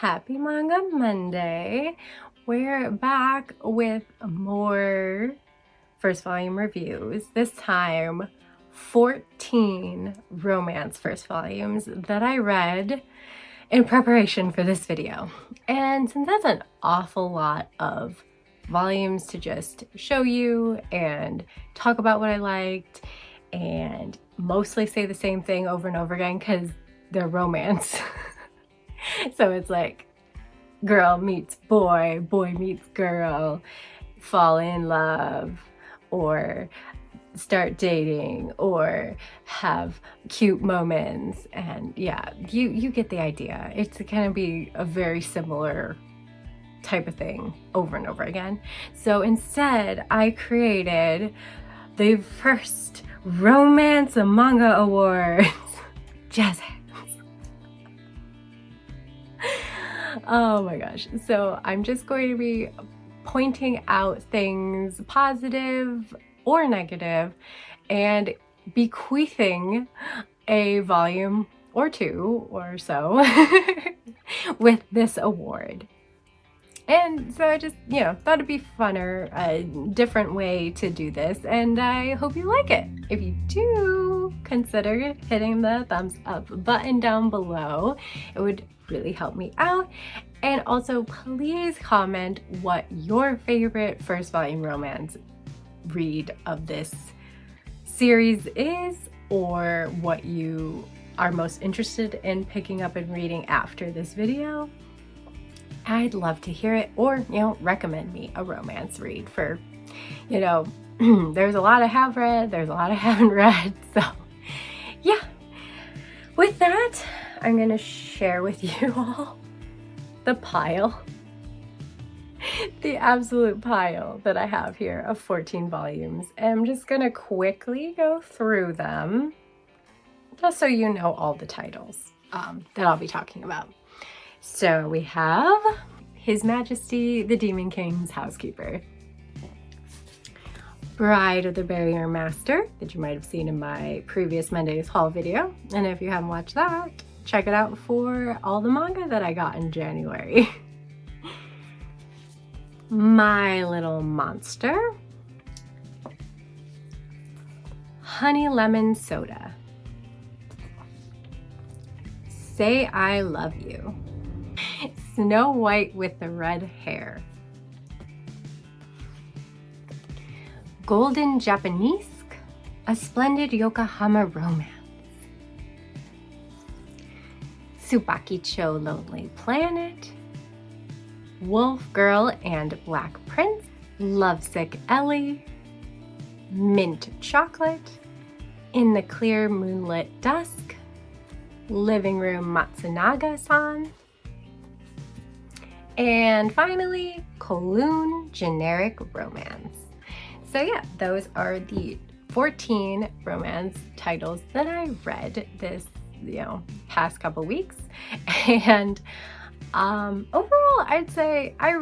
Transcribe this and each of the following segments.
Happy Manga Monday. We're back with more first volume reviews. This time 14 romance first volumes that I read in preparation for this video. And since that's an awful lot of volumes to just show you and talk about what I liked and mostly say the same thing over and over again because they're romance. So it's like girl meets boy, boy meets girl, fall in love, or start dating, or have cute moments. And yeah, you get the idea. It's gonna be a very similar type of thing over and over again. So instead, I created the first Romance Manga Awards. Jazz hands. Oh my gosh. So I'm just going to be pointing out things positive or negative and bequeathing a volume or two or so with this award. And so I just, thought it'd be funner, a different way to do this, and I hope you like it. If you do, consider hitting the thumbs up button down below. It would really help me out. And also, please comment what your favorite first volume romance read of this series is, or what you are most interested in picking up and reading after this video. I'd love to hear it, or recommend me a romance read for, there's a lot I have read, there's a lot I haven't read, so yeah. With that, I'm gonna share with you all the pile, the absolute pile that I have here of 14 volumes. And I'm just gonna quickly go through them, just so you know all the titles that I'll be talking about. So we have His Majesty the Demon King's Housekeeper, Bride of the Barrier Master, that you might have seen in my previous Monday's haul video. And if you haven't watched that, check it out for all the manga that I got in January. My Little Monster, Honey Lemon Soda, Say I Love You, Snow White with the Red Hair, Golden Japanese, A Splendid Yokohama Romance, Tsubakicho Lonely Planet, Wolf Girl and Black Prince, Lovesick Ellie, Mint Chocolate, In the Clear Moonlit Dusk, Living Room Matsunaga-san, and finally, Kowloon Generic Romance. So yeah, those are the 14 romance titles that I read this, past couple weeks. And overall, I'd say I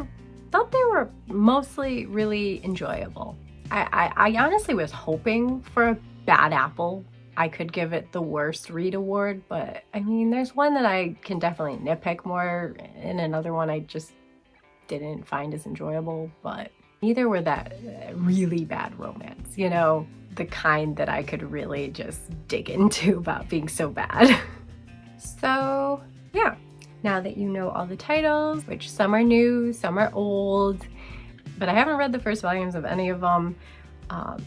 thought they were mostly really enjoyable. I honestly was hoping for a bad apple. I could give it the worst read award, but I mean, there's one that I can definitely nitpick more, and another one I just didn't find as enjoyable, but neither were that really bad romance, the kind that I could really just dig into about being so bad. So yeah, now that you know all the titles, which some are new, some are old, but I haven't read the first volumes of any of them,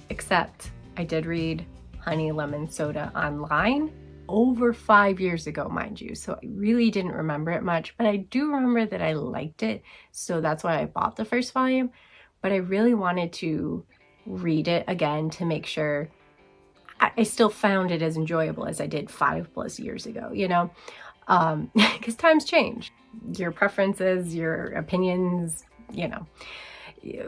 except I did read Honey Lemon Soda online over 5 years ago, mind you. So I really didn't remember it much, but I do remember that I liked it. So that's why I bought the first volume. But I really wanted to read it again to make sure I still found it as enjoyable as I did 5+ years ago, because times change. Your preferences, your opinions,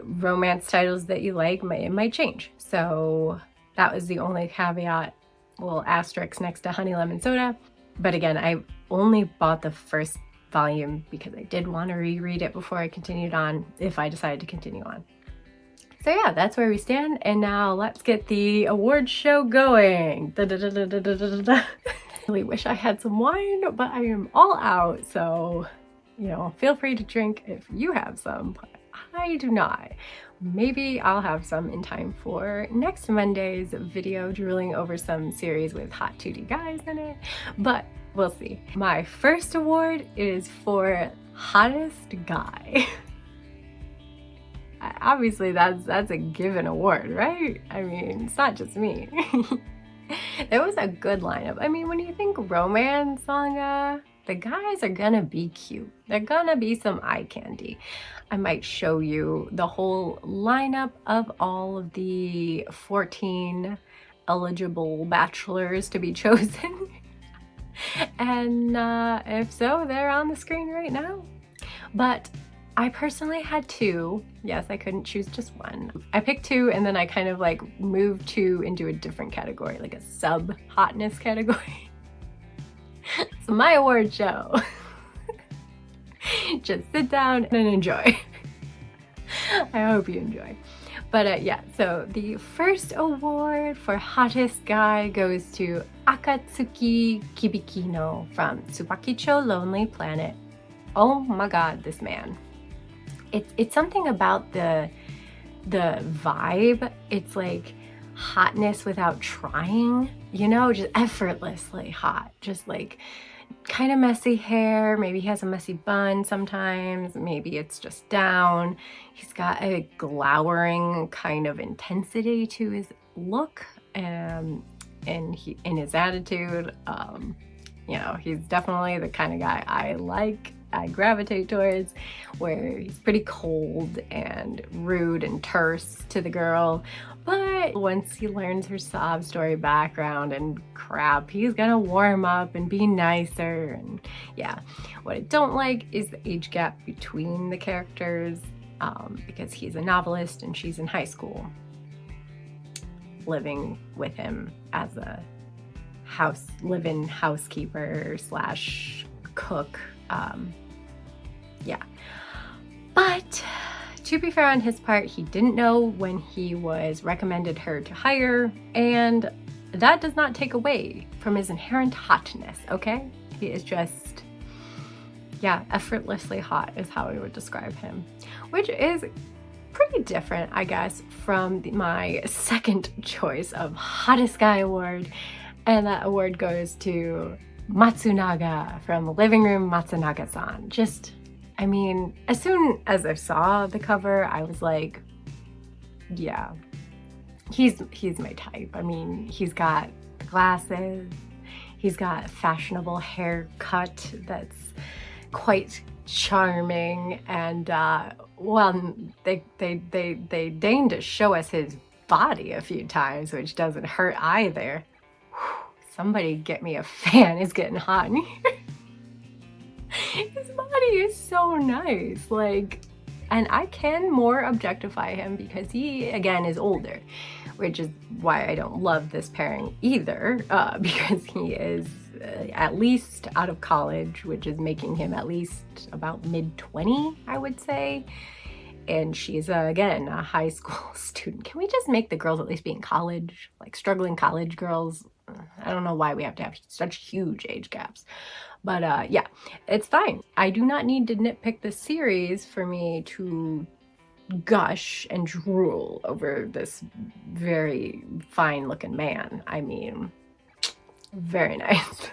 romance titles that you like, it might change. So that was the only caveat, little asterisk next to Honey Lemon Soda. But again, I only bought the first volume because I did want to reread it before I continued on, if I decided to continue on. So yeah, that's where we stand. And now let's get the award show going. I really wish I had some wine, but I am all out. So you know, feel free to drink if you have some, but I do not. Maybe I'll have some in time for next Monday's video, drooling over some series with hot 2D guys in it, but we'll see. My first award is for hottest guy. Obviously that's a given award, right? I mean, it's not just me. It was a good lineup. I mean, when you think romance manga, the guys are gonna be cute. They're gonna be some eye candy. I might show you the whole lineup of all of the 14 eligible bachelors to be chosen. And if so, they're on the screen right now. But I personally had two. Yes, I couldn't choose just one. I picked two and then I kind of like moved two into a different category, like a sub-hotness category. It's my award show. Just sit down and enjoy. I hope you enjoy. But yeah, so the first award for hottest guy goes to Akatsuki Kibikino from Tsubakicho Lonely Planet. Oh my god, this man. It's something about the vibe. It's like hotness without trying, you know, just effortlessly hot. Just like kind of messy hair. Maybe he has a messy bun sometimes. Maybe it's just down. He's got a glowering kind of intensity to his look and in his attitude. You know, he's definitely the kind of guy I gravitate towards, where he's pretty cold and rude and terse to the girl, but once he learns her sob story background and crap, he's gonna warm up and be nicer. And yeah, what I don't like is the age gap between the characters, because he's a novelist and she's in high school, living with him as a live-in housekeeper slash cook. Yeah, but to be fair on his part, he didn't know when he was recommended her to hire, and that does not take away from his inherent hotness, okay? He is just, yeah, effortlessly hot is how I would describe him, which is pretty different, I guess, from my second choice of hottest guy award, and that award goes to Matsunaga from Living Room Matsunaga-san. Just, I mean, as soon as I saw the cover, I was like, yeah, he's my type. I mean, he's got glasses, he's got a fashionable haircut that's quite charming, and well, they deigned to show us his body a few times, which doesn't hurt either. Somebody get me a fan, it's getting hot in here. His body is so nice, like, and I can more objectify him because he, again, is older, which is why I don't love this pairing either, because he is at least out of college, which is making him at least about mid-20, I would say. And she's, again, a high school student. Can we just make the girls at least be in college? Like, struggling college girls? I don't know why we have to have such huge age gaps. But yeah, it's fine. I do not need to nitpick the series for me to gush and drool over this very fine looking man. I mean, very nice.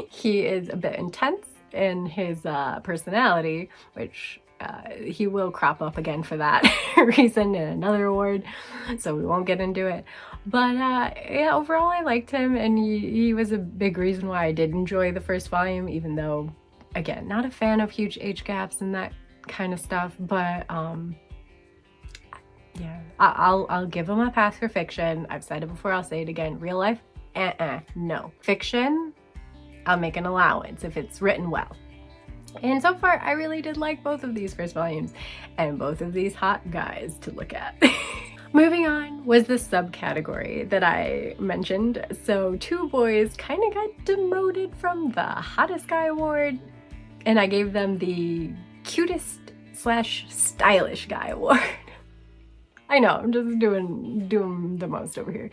He is a bit intense in his personality, which he will crop up again for that reason in another award, so we won't get into it. But yeah, overall I liked him, and he was a big reason why I did enjoy the first volume, even though, again, not a fan of huge age gaps and that kind of stuff. But yeah, I'll give him a pass for fiction. I've said it before, I'll say it again. Real life, no. Fiction, I'll make an allowance if it's written well. And so far, I really did like both of these first volumes and both of these hot guys to look at. Moving on was the subcategory that I mentioned. So two boys kind of got demoted from the hottest guy award, and I gave them the cutest slash stylish guy award. I know, I'm just doing the most over here.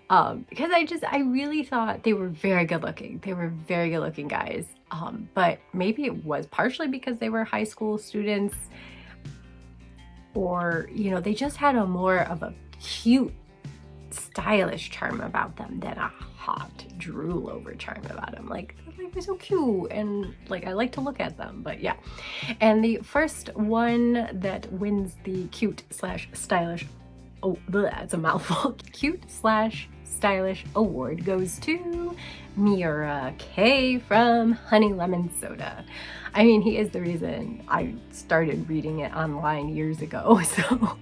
Because I really thought they were very good looking. They were very good looking guys. But maybe it was partially because they were high school students, or, you know, they just had a more of a cute, stylish charm about them than a hot drool over charm about them. Like they're so cute, and like I like to look at them. But yeah, and the first one that wins the cute slash stylish, oh that's a mouthful, cute slash stylish award goes to Miura K from Honey Lemon Soda. I mean, he is the reason I started reading it online years ago. So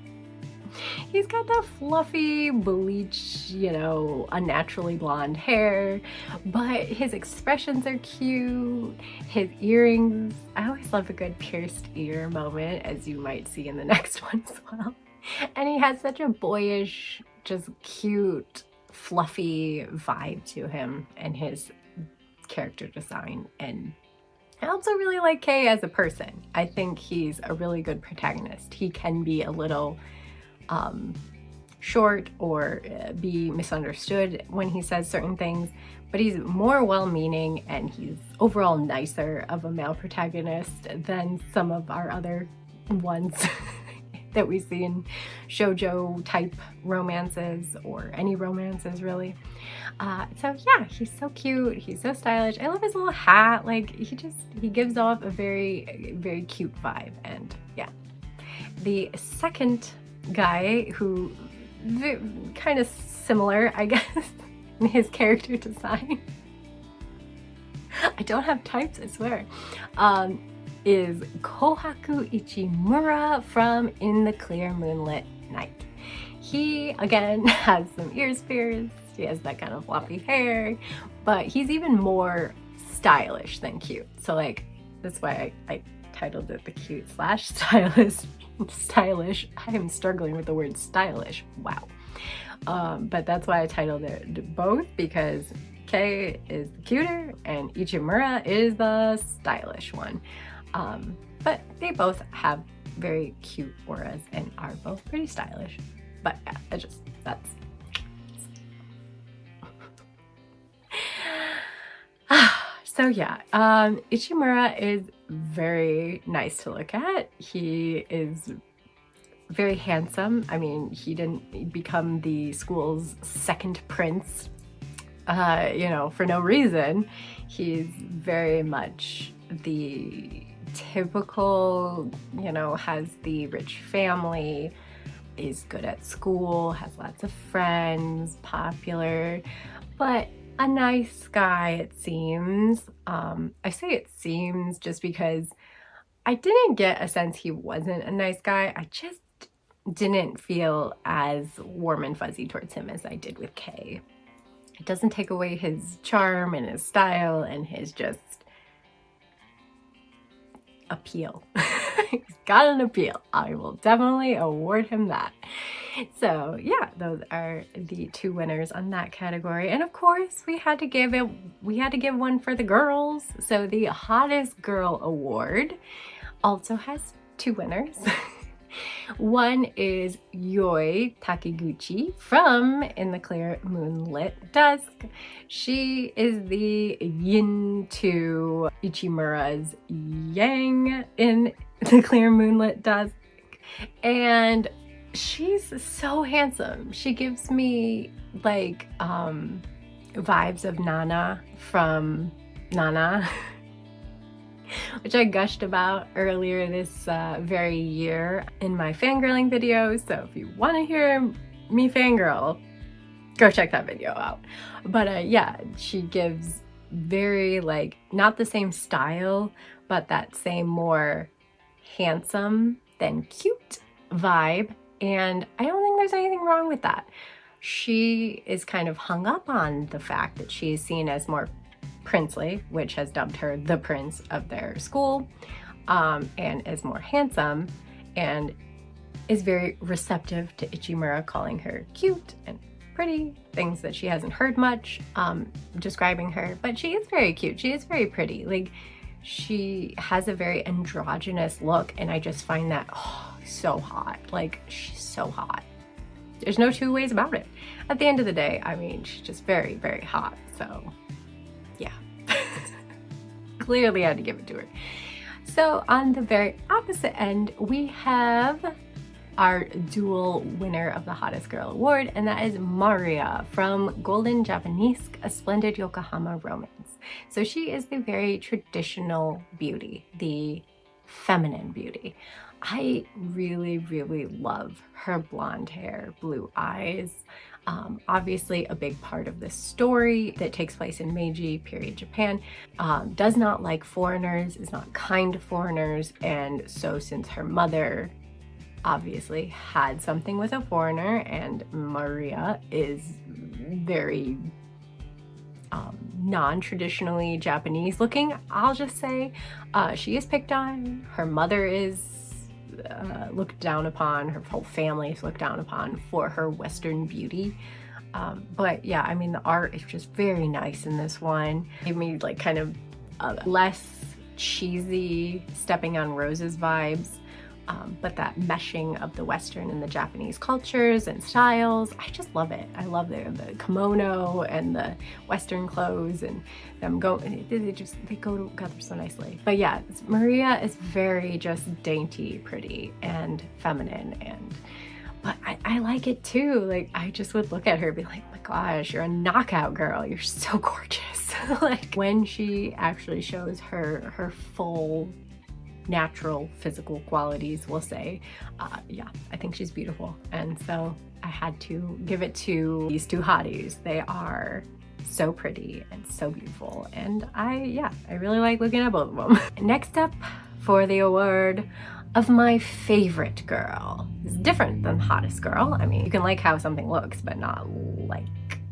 he's got the fluffy, bleach, you know, unnaturally blonde hair, but his expressions are cute. His earrings, I always love a good pierced ear moment, as you might see in the next one as well. And he has such a boyish, just cute, fluffy vibe to him and his character design. And I also really like Kay as a person. I think he's a really good protagonist. He can be a little short or be misunderstood when he says certain things, but he's more well-meaning and he's overall nicer of a male protagonist than some of our other ones that we see in shoujo type romances, or any romances really. So yeah, he's so cute, he's so stylish. I love his little hat. Like he gives off a very cute vibe. And yeah, the second guy, who kind of similar, I guess, in his character design. I don't have types, I swear. Is Kohaku Ichimura from In the Clear Moonlit Night. He, again, has some ear spears. He has that kind of floppy hair, but he's even more stylish than cute. So like, that's why I titled it the cute slash stylish. I am struggling with the word stylish. Wow. But that's why I titled it both, because Kei is the cuter and Ichimura is the stylish one. But they both have very cute auras and are both pretty stylish. But yeah, that's so yeah, Ichimura is very nice to look at. He is very handsome. I mean, he didn't become the school's second prince, you know, for no reason. He's very much the typical, you know, has the rich family, is good at school, has lots of friends, popular, but a nice guy, it seems. I say it seems just because I didn't get a sense he wasn't a nice guy. I just didn't feel as warm and fuzzy towards him as I did with Kay. It doesn't take away his charm and his style and his just appeal. He's got an appeal. I will definitely award him that. So yeah, those are the two winners on that category. And of course, we had to give one for the girls. So the hottest girl award also has two winners. One is Yoi Takiguchi from In the Clear Moonlit Dusk. She is the yin to Ichimura's yang in The Clear Moonlit Dusk. And she's so handsome. She gives me like vibes of Nana from Nana, which I gushed about earlier this very year in my fangirling video. So if you want to hear me fangirl, go check that video out. But yeah, she gives very like, not the same style, but that same more handsome than cute vibe. And I don't think there's anything wrong with that. She is kind of hung up on the fact that she is seen as more princely, which has dubbed her the prince of their school, and is more handsome, and is very receptive to Ichimura calling her cute and pretty, things that she hasn't heard much describing her. But she is very cute. She is very pretty. Like, she has a very androgynous look, and I just find that so hot. Like, she's so hot. There's no two ways about it. At the end of the day, I mean, she's just very, very hot. So yeah, clearly had to give it to her. So on the very opposite end, we have our dual winner of the Hottest Girl Award, and that is Maria from Golden Japanese, A Splendid Yokohama Romance. So she is the very traditional beauty, the feminine beauty. I really, really love her blonde hair, blue eyes. Obviously a big part of this story that takes place in Meiji period Japan, does not like foreigners, is not kind to foreigners, and so since her mother obviously had something with a foreigner, and Maria is very non-traditionally Japanese looking, I'll just say, she is picked on. Her mother is looked down upon, her whole family is looked down upon for her Western beauty. But yeah, I mean, the art is just very nice in this one. It made like kind of less cheesy Stepping on Roses vibes, but that meshing of the Western and the Japanese cultures and styles, I just love it. I love the kimono and the Western clothes, and them they go together so nicely. But yeah, Maria is very just dainty, pretty, and feminine, but I like it too. Like, I just would look at her and be like, oh my gosh, you're a knockout girl. You're so gorgeous. Like, when she actually shows her full natural physical qualities, we'll say, yeah, I think she's beautiful. And so I had to give it to these two hotties. They are so pretty and so beautiful, and I really like looking at both of them. Next up for the award of my favorite girl. It's different than hottest girl. I mean, you can like how something looks, but not like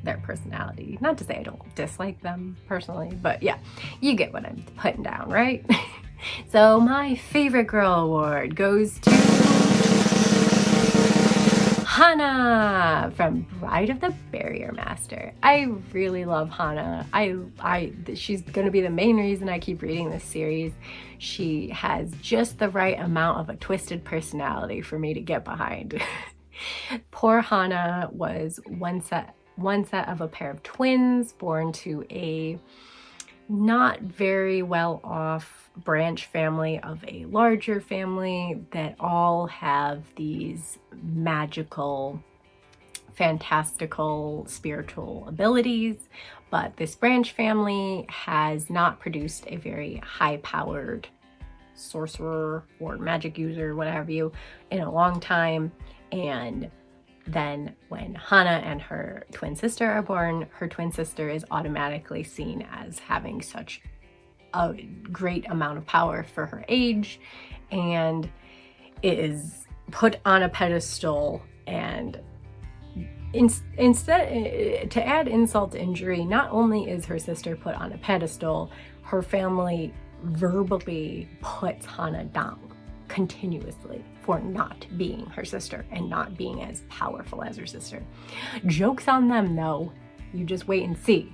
their personality. Not to say I don't dislike them personally, but yeah, you get what I'm putting down, right? So my favorite girl award goes to Hana from Bride of the Barrier Master. I really love Hana. She's gonna be the main reason I keep reading this series. She has just the right amount of a twisted personality for me to get behind. Poor Hana was one set of a pair of twins born to a not very well off branch family of a larger family that all have these magical, fantastical, spiritual abilities, but this branch family has not produced a very high-powered sorcerer or magic user, what have you, in a long time. And then when Hana and her twin sister are born, her twin sister is automatically seen as having such a great amount of power for her age, and is put on a pedestal. And instead, to add insult to injury, not only is her sister put on a pedestal, her family verbally puts Hana down continuously for not being her sister and not being as powerful as her sister. Joke's on them though. You just wait and see.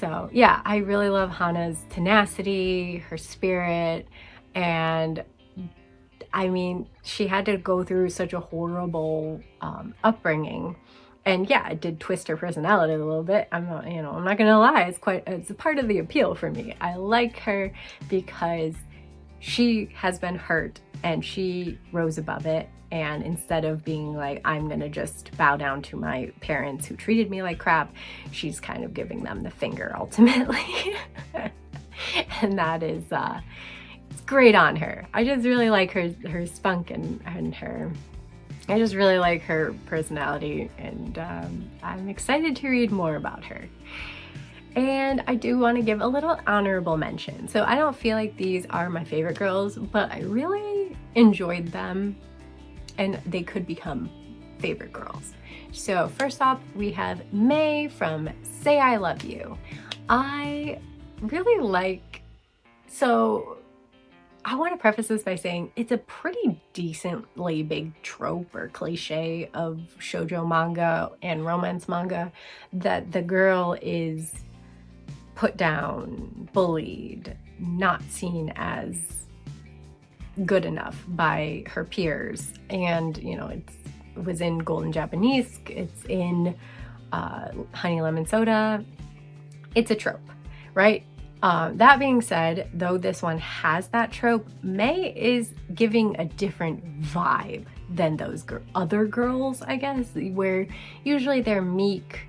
So yeah, I really love Hana's tenacity, her spirit, and I mean, she had to go through such a horrible upbringing. And yeah, it did twist her personality a little bit. I'm not gonna lie, it's a part of the appeal for me. I like her because she has been hurt and she rose above it. And instead of being like, I'm gonna just bow down to my parents who treated me like crap, she's kind of giving them the finger ultimately. And that is, it's great on her. I just really like her spunk and I just really like her personality, and I'm excited to read more about her. And I do want to give a little honorable mention. So I don't feel like these are my favorite girls, but I really enjoyed them and they could become favorite girls. So first off, we have May from Say I Love You. I really like, so I want to preface this by saying it's a pretty decently big trope or cliche of shoujo manga and romance manga that the girl is put down, bullied, not seen as good enough by her peers. And, you know, was in Golden Japanese, it's in Honey Lemon Soda. It's a trope, right? That being said, though this one has that trope, May is giving a different vibe than those other girls, I guess, where usually they're meek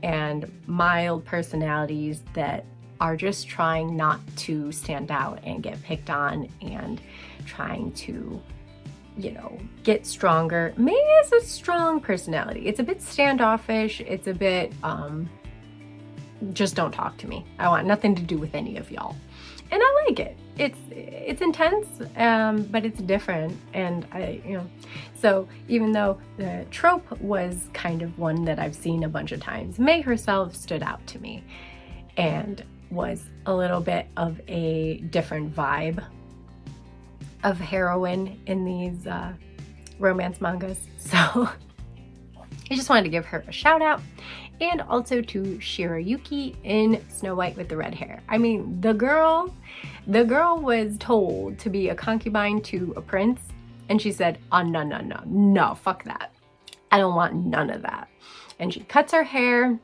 and mild personalities that are just trying not to stand out and get picked on and trying to, you know, get stronger. May is a strong personality. It's a bit standoffish. It's a bit, just don't talk to me. I want nothing to do with any of y'all. And I like it. It's intense, but it's different. And so even though the trope was kind of one that I've seen a bunch of times, May herself stood out to me and was a little bit of a different vibe of heroine in these romance mangas. So I just wanted to give her a shout out. And also to Shirayuki in Snow White with the red hair. I mean, the girl was told to be a concubine to a prince, and she said, oh, no, fuck that. I don't want none of that. And she cuts her hair,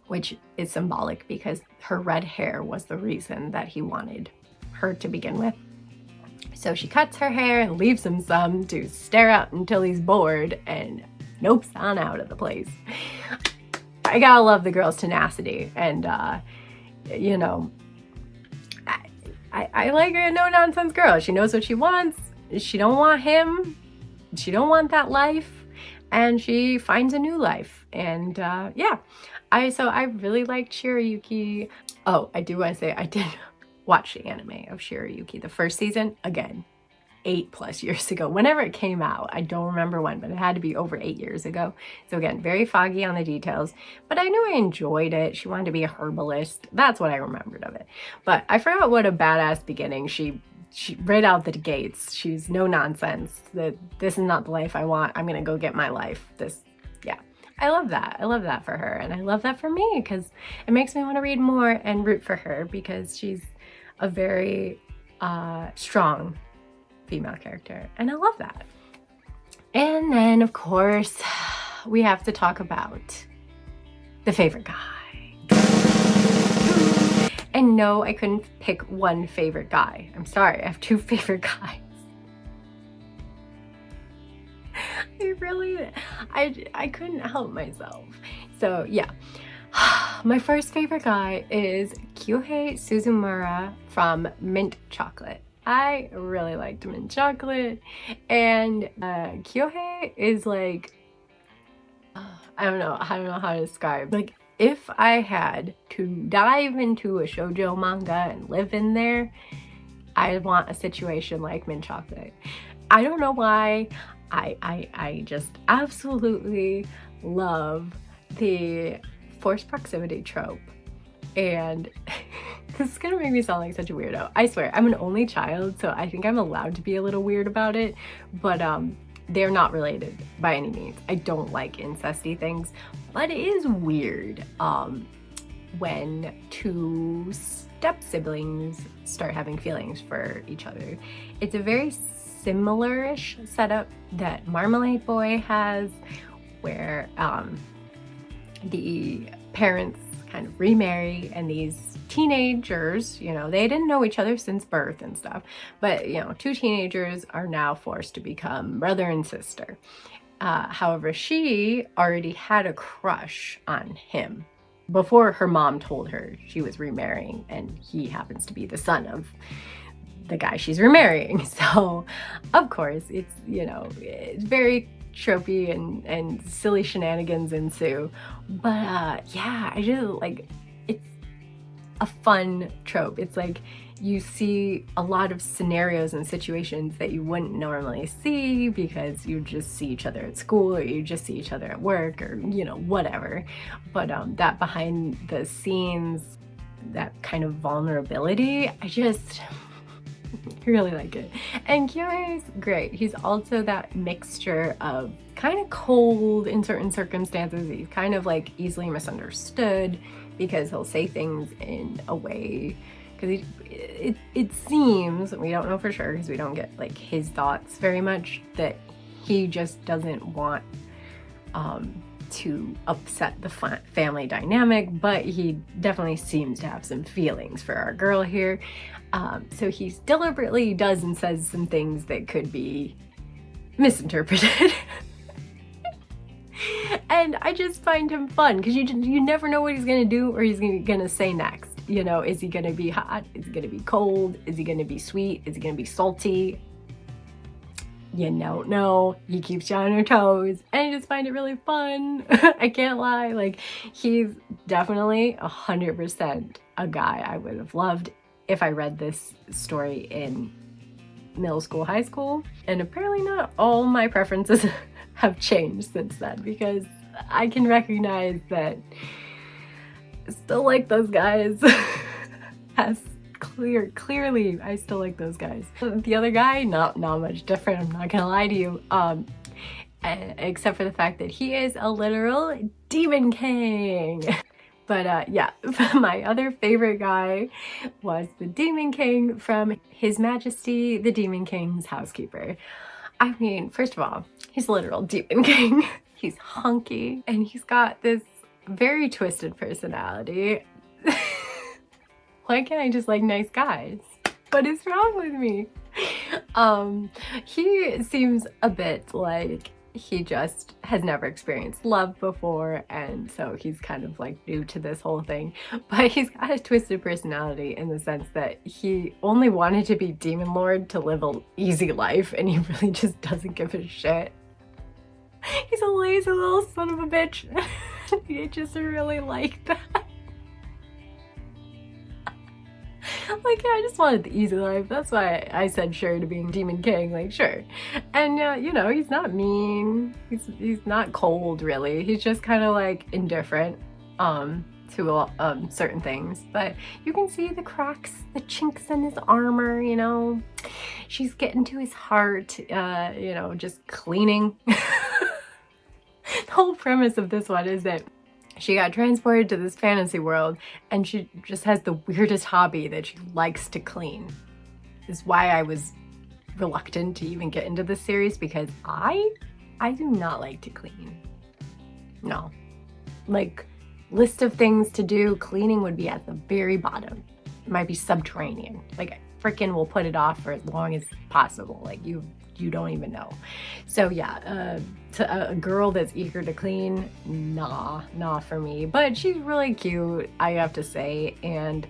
which is symbolic because her red hair was the reason that he wanted her to begin with. So she cuts her hair and leaves him some to stare out until he's bored and nopes on out of the place. I gotta love the girl's tenacity, and you know, I like a no-nonsense girl. She knows what she wants. She don't want him. She don't want that life, and she finds a new life. And yeah, I really liked Shirayuki. Oh, I do want to say I did watch the anime of Shirayuki, the first season, again, 8+ years ago, whenever it came out. I don't remember when, but it had to be over 8 years ago. So again, very foggy on the details, but I knew I enjoyed it. She wanted to be a herbalist. That's what I remembered of it. But I forgot what a badass beginning. She right out the gates, she's no nonsense. This is not the life I want. I'm gonna go get my life. Yeah. I love that. I love that for her, and I love that for me because it makes me want to read more and root for her because she's a very strong female character, and I love that. And then of course we have to talk about the favorite guy. And no, I couldn't pick one favorite guy. I'm sorry, I have 2 favorite guys. I couldn't help myself. So yeah, my first favorite guy is Kyohei Suzumura from Mint Chocolate. I really liked Mint Chocolate, and Kyohei is like, I don't know how to describe. Like, if I had to dive into a shoujo manga and live in there, I want a situation like Mint Chocolate. I don't know why. I just absolutely love the forced proximity trope. And this is gonna make me sound like such a weirdo. I swear, I'm an only child, so I think I'm allowed to be a little weird about it, but they're not related by any means. I don't like incesty things, but it is weird when 2 step siblings start having feelings for each other. It's a very similar-ish setup that Marmalade Boy has, where the parents kind of remarry, and these teenagers, you know, they didn't know each other since birth and stuff, but you know, 2 teenagers are now forced to become brother and sister. However, she already had a crush on him before her mom told her she was remarrying, and he happens to be the son of the guy she's remarrying. So of course it's, you know, it's very tropey and silly shenanigans ensue, but yeah, I just like, it's a fun trope. It's like you see a lot of scenarios and situations that you wouldn't normally see because you just see each other at school, or you just see each other at work, or you know, whatever. But that behind the scenes, that kind of vulnerability, I just really like it. And Kyohei's great. He's also that mixture of kind of cold in certain circumstances. He's kind of like easily misunderstood because he'll say things in a way, because it seems, we don't know for sure because we don't get like his thoughts very much, that He just doesn't want to upset the family dynamic, but he definitely seems to have some feelings for our girl here. So he deliberately does and says some things that could be misinterpreted. And I just find him fun because you never know what he's gonna do or he's gonna say next. You know, is he gonna be hot? Is he gonna be cold? Is he gonna be sweet? Is he gonna be salty? You don't know. He keeps you on your toes, and I just find it really fun. I can't lie. Like, he's definitely 100% a guy I would have loved if I read this story in middle school, high school. And apparently not all my preferences have changed since then, because I can recognize that I still like those guys. Clearly I still like those guys. The other guy, not much different, I'm not gonna lie to you, except for the fact that he is a literal demon king. But yeah, my other favorite guy was the Demon King from His Majesty the Demon King's housekeeper. I mean, first of all, he's a literal Demon King. He's hunky and he's got this very twisted personality. Why can't I just like nice guys? What is wrong with me? He seems a bit like he just has never experienced love before, and so he's kind of like new to this whole thing. But he's got a twisted personality in the sense that he only wanted to be Demon Lord to live an easy life, and he really just doesn't give a shit. He's a lazy little son of a bitch. I just really like that. Like, yeah, I just wanted the easy life. That's why I said sure to being Demon King, like, sure. And, you know, he's not mean. He's not cold, really. He's just kind of, like, indifferent to certain things. But you can see the cracks, the chinks in his armor, you know. She's getting to his heart, you know, just cleaning. The whole premise of this one is that she got transported to this fantasy world and she just has the weirdest hobby that she likes to clean. This is why I was reluctant to even get into this series, because I do not like to clean. No. Like, list of things to do, cleaning would be at the very bottom. It might be subterranean. Like, I freaking will put it off for as long as possible. Like, you don't even know. So yeah, to a girl that's eager to clean, nah for me. But she's really cute, I have to say, and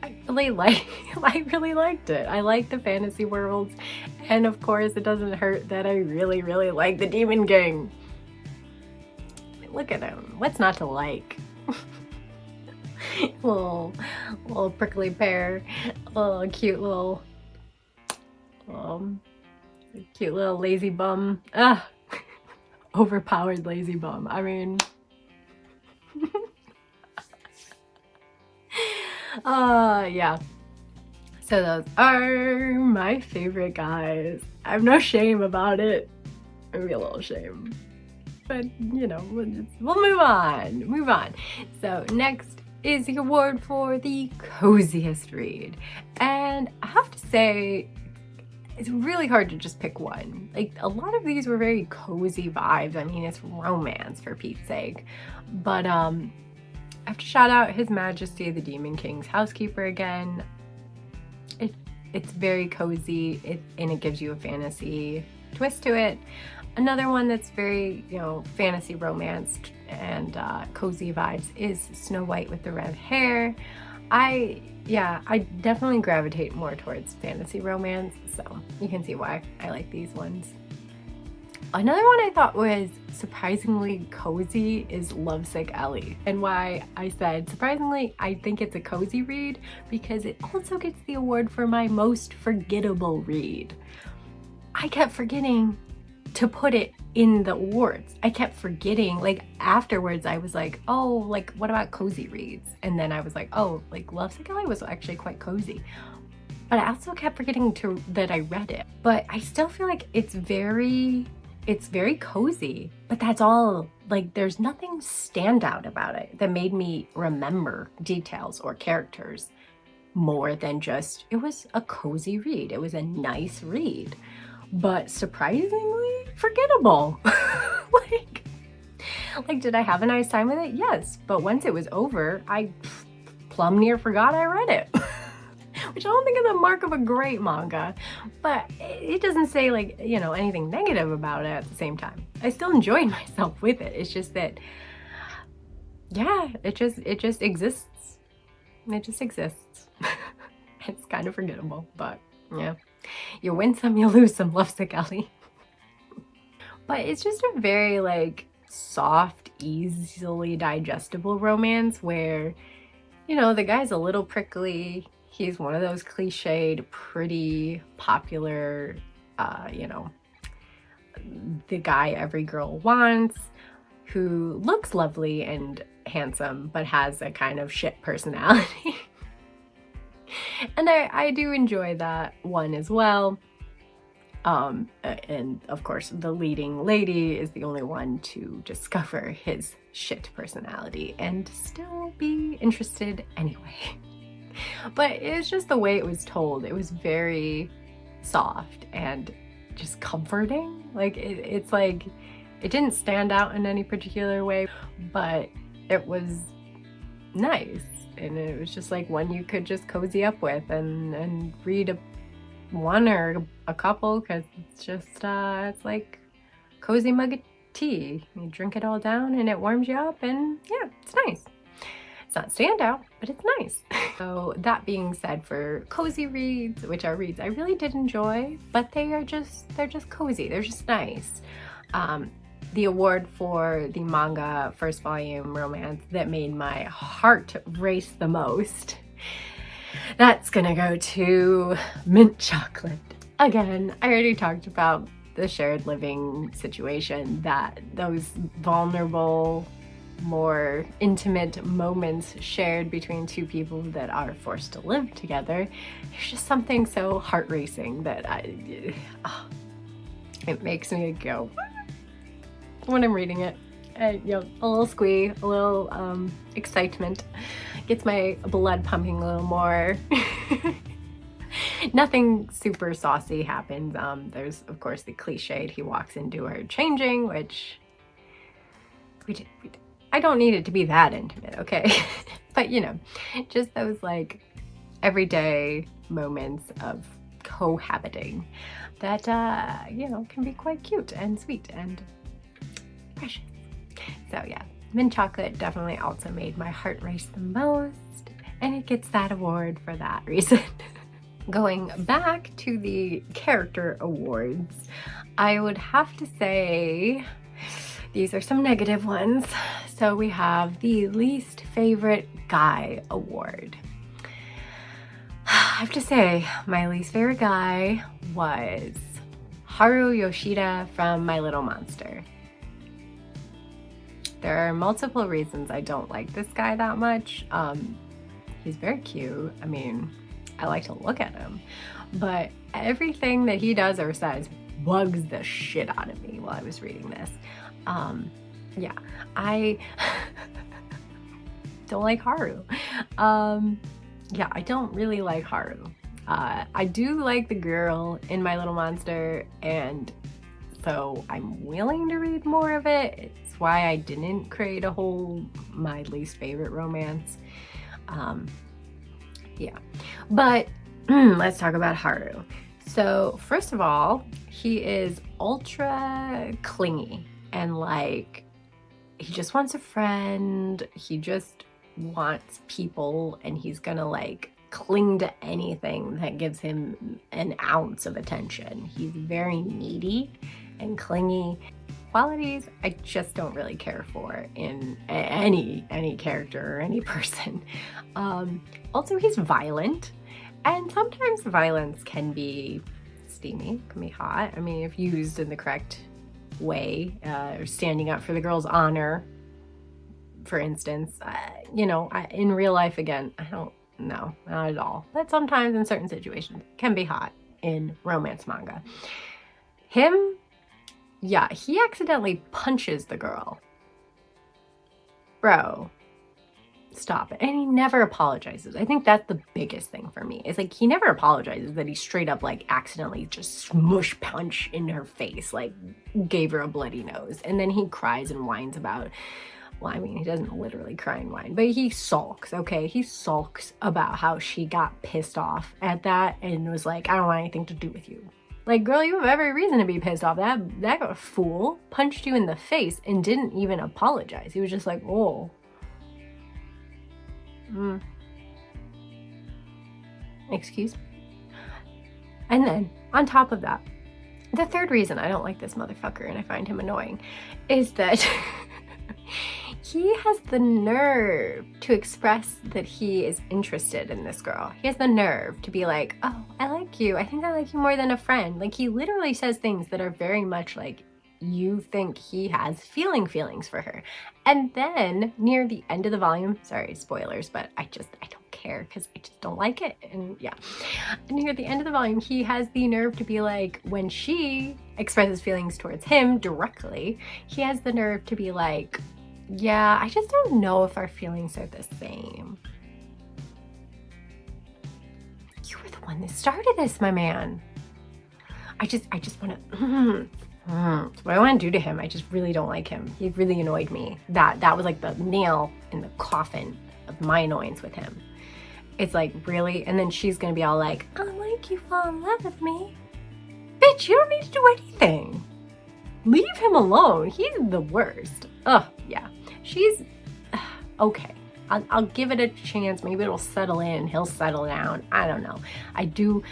I really liked it. I like the fantasy worlds, and of course it doesn't hurt that I really like the Demon King. Look at him, what's not to like? little prickly pear, little cute little lazy bum. Overpowered lazy bum. I mean, yeah. So those are my favorite guys. I have no shame about it. Maybe a little shame, but you know, we'll move on. So next is the award for the coziest read, and I have to say, it's really hard to just pick one. Like, a lot of these were very cozy vibes. I mean, it's romance, for Pete's sake. But I have to shout out His Majesty the Demon King's housekeeper again. It's very cozy, and it gives you a fantasy twist to it. Another one that's very, you know, fantasy romance and cozy vibes is Snow White with the Red Hair. I definitely gravitate more towards fantasy romance, so you can see why I like these ones. Another one I thought was surprisingly cozy is Lovesick Ellie. And why I said surprisingly, I think it's a cozy read, because it also gets the award for my most forgettable read. I kept forgetting to put it in the awards. I kept forgetting, like afterwards I was like, oh, like what about cozy reads? And then I was like, oh, like Lovesick Ellie was actually quite cozy. But I also kept forgetting that I read it. But I still feel like it's very cozy, but that's all. Like, there's nothing standout about it that made me remember details or characters more than just, it was a cozy read. It was a nice read. But surprisingly, forgettable. Like, did I have a nice time with it? Yes, but once it was over, I plumb near forgot I read it. Which I don't think is a mark of a great manga, but it doesn't say, like, you know, anything negative about it at the same time. I still enjoyed myself with it. It's just that, yeah, it just exists. It just exists. It's kind of forgettable, but yeah. You win some, you lose some, Lovesick Ellie. But it's just a very, like, soft, easily digestible romance where, you know, the guy's a little prickly. He's one of those cliched, pretty popular, you know, the guy every girl wants, who looks lovely and handsome, but has a kind of shit personality. And I do enjoy that one as well. And of course, the leading lady is the only one to discover his shit personality and still be interested anyway. But it's just the way it was told. It was very soft and just comforting. Like, it's like, it didn't stand out in any particular way, but it was nice. And it was just like one you could just cozy up with and read one or a couple, because it's just, it's like cozy mug of tea. You drink it all down and it warms you up, and yeah, it's nice. It's not standout, but it's nice. So that being said, for cozy reads, which are reads I really did enjoy, but they're just cozy. They're just nice. The award for the manga first volume romance that made my heart race the most, that's gonna go to Mint Chocolate. Again, I already talked about the shared living situation, that those vulnerable, more intimate moments shared between two people that are forced to live together. There's just something so heart-racing that it makes me go when I'm reading it. You know, a little squee, a little excitement, gets my blood pumping a little more. Nothing super saucy happens. There's of course the cliched, he walks into her changing, which I don't need it to be that intimate, okay? But you know, just those like everyday moments of cohabiting that you know, can be quite cute and sweet and precious. So yeah, Mint Chocolate definitely also made my heart race the most, and it gets that award for that reason. Going back to the character awards, I would have to say these are some negative ones. So we have the least favorite guy award. I have to say, my least favorite guy was Haru Yoshida from My Little Monster. There are multiple reasons I don't like this guy that much. He's very cute. I mean, I like to look at him, but everything that he does or says bugs the shit out of me while I was reading this. Yeah, I don't like Haru. Yeah, I don't really like Haru. I do like the girl in My Little Monster, and so I'm willing to read more of it. It's why I didn't create a whole my least favorite romance. Yeah, but let's talk about Haru. So first of all, he is ultra clingy and like, he just wants a friend. He just wants people, and he's gonna like cling to anything that gives him an ounce of attention. He's very needy and clingy. Qualities I just don't really care for in any character or any person. Also, he's violent, and sometimes violence can be steamy, can be hot. I mean, if used in the correct way, standing up for the girl's honor, for instance. You know, in real life, again, I don't know, not at all. But sometimes in certain situations, it can be hot in romance manga. Him, yeah, he accidentally punches the girl. Bro, stop it. And he never apologizes. I think that's the biggest thing for me. It's like he never apologizes that he straight up like accidentally just smush punch in her face, like gave her a bloody nose. And then he cries and whines about, well, I mean, he doesn't literally cry and whine, but he sulks, okay? He sulks about how she got pissed off at that and was like, I don't want anything to do with you. Like, girl, you have every reason to be pissed off. That fool punched you in the face and didn't even apologize. He was just like, oh. Excuse me. And then, on top of that, the third reason I don't like this motherfucker and I find him annoying is that he has the nerve to express that he is interested in this girl. He has the nerve to be like, oh, I like you. I think I like you more than a friend. Like, he literally says things that are very much like, you think he has feelings for her. And then near the end of the volume, sorry, spoilers, but I don't care because I just don't like it. And yeah, near the end of the volume, he has the nerve to be like, when she expresses feelings towards him directly, he has the nerve to be like, yeah, I just don't know if our feelings are the same. You were the one that started this, my man. I just want to, what I want to do to him, I just really don't like him. He really annoyed me. That was like the nail in the coffin of my annoyance with him. It's like, really? And then she's gonna be all like, I like you, fall in love with me. Bitch, you don't need to do anything. Leave him alone. He's the worst. Ugh, yeah. She's okay. I'll give it a chance. Maybe it'll settle in. He'll settle down. I don't know. I do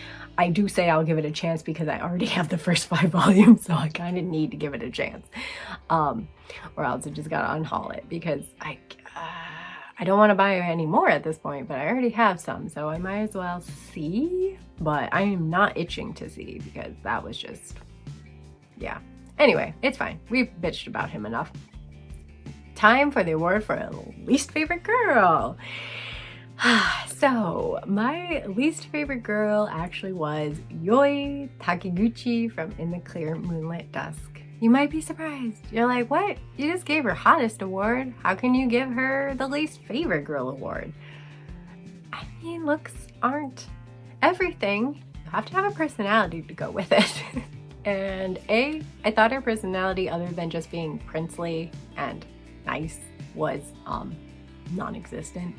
say I'll give it a chance because I already have the first 5 volumes, so I kind of need to give it a chance. Or else I just gotta unhaul it because I don't want to buy any more at this point, but I already have some, so I might as well see. But I am not itching to see because that was just, yeah. Anyway, it's fine. We've bitched about him enough. Time for the award for least favorite girl. So my least favorite girl actually was Yoi Takiguchi from In the Clear Moonlit Dusk. You might be surprised. You're like, what? You just gave her hottest award. How can you give her the least favorite girl award? I mean, looks aren't everything. You have to have a personality to go with it. And I thought her personality, other than just being princely and nice, was non-existent.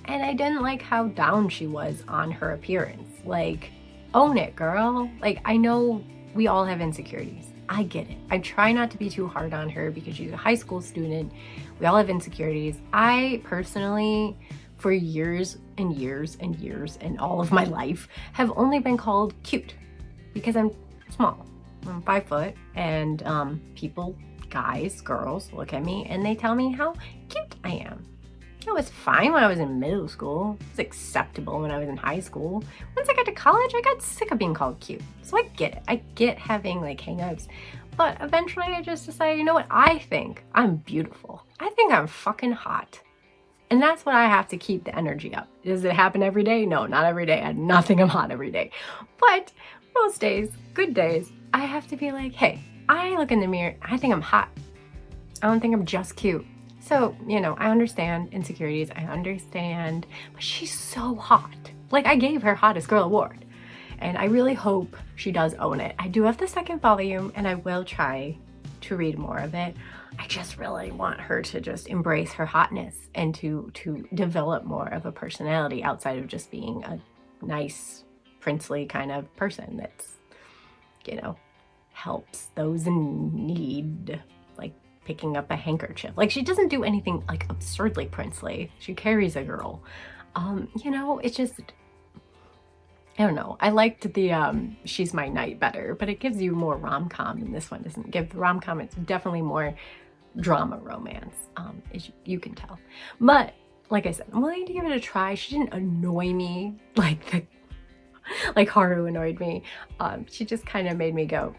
And I didn't like how down she was on her appearance. Like, own it, girl. Like, I know we all have insecurities. I get it. I try not to be too hard on her because she's a high school student. We all have insecurities. I personally, for years and years and years and all of my life, have only been called cute because I'm small. I'm 5 foot, and people, guys, girls, look at me and they tell me how cute I am. It was fine when I was in middle school. It was acceptable when I was in high school. Once I got to college, I got sick of being called cute. So I get it. I get having like hang-ups. But eventually I just decided, you know what? I think I'm beautiful. I think I'm fucking hot. And that's what I have to keep the energy up. Does it happen every day? No, not every day. I don't think I'm hot every day. But most days, good days, I have to be like, hey, I look in the mirror, I think I'm hot. I don't think I'm just cute. So, you know, I understand insecurities, I understand, but she's so hot. Like, I gave her Hottest Girl Award, and I really hope she does own it. I do have the 2nd volume, and I will try to read more of it. I just really want her to just embrace her hotness and to develop more of a personality outside of just being a nice, princely kind of person that's, you know, helps those in need, like picking up a handkerchief. Like, she doesn't do anything like absurdly princely. She carries a girl. You know, it's just, I don't know. I liked the She's My Knight better, but it gives you more rom-com, and this one doesn't give the rom-com. It's definitely more drama romance, you can tell. But like I said, I'm willing to give it a try. She didn't annoy me like Haru annoyed me. She just kind of made me go,